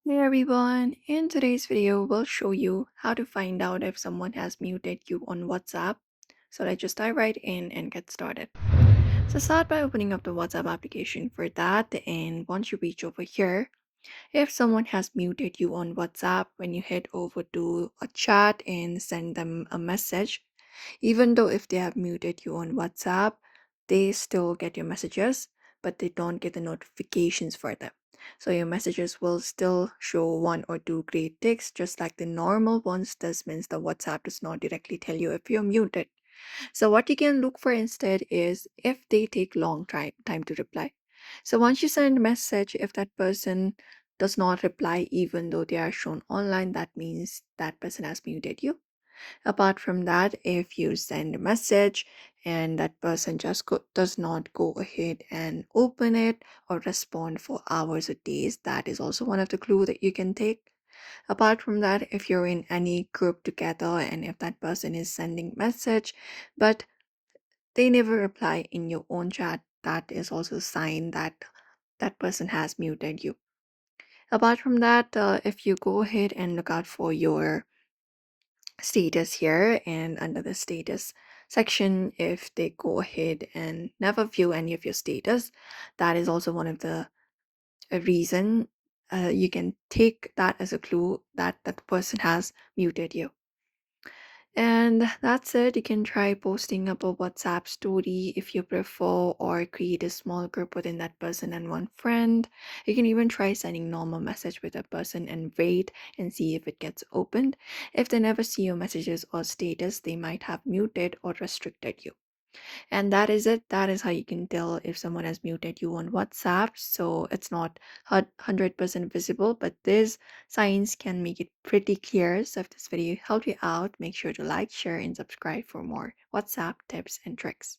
Hey everyone, in today's video, we'll show you how to find out if someone has muted you on WhatsApp. So let's just dive right in and get started. So start by opening up the WhatsApp application for that, and once you reach over here, if someone has muted you on WhatsApp, when you head over to a chat and send them a message, even though if they have muted you on WhatsApp, they still get your messages, but they don't get the notifications for them. So your messages will still show one or two gray ticks, just like the normal ones. This means the WhatsApp does not directly tell you if you're muted. So what you can look for instead is if they take long time to reply. So once you send a message, if that person does not reply even though they are shown online, that means that person has muted you. Apart from that, if you send a message and that person just does not go ahead and open it or respond for hours or days, that is also one of the clue that you can take. Apart from that, if you're in any group together and if that person is sending message but they never reply in your own chat, that is also a sign that that person has muted you. Apart from that, if you go ahead and look out for your status here and under the status section, if they go ahead and never view any of your status, that is also one of the reason. You can take that as a clue that that person has muted you. And that's it. You can try posting up a WhatsApp story if you prefer, or create a small group within that person and one friend. You can even try sending normal message with a person and wait and see if it gets opened. If they never see your messages or status, they might have muted or restricted you. And that is it. That is how you can tell if someone has muted you on WhatsApp. So it's not 100% visible, but this signs can make it pretty clear. So if this video helped you out, make sure to like, share, and subscribe for more WhatsApp tips and tricks.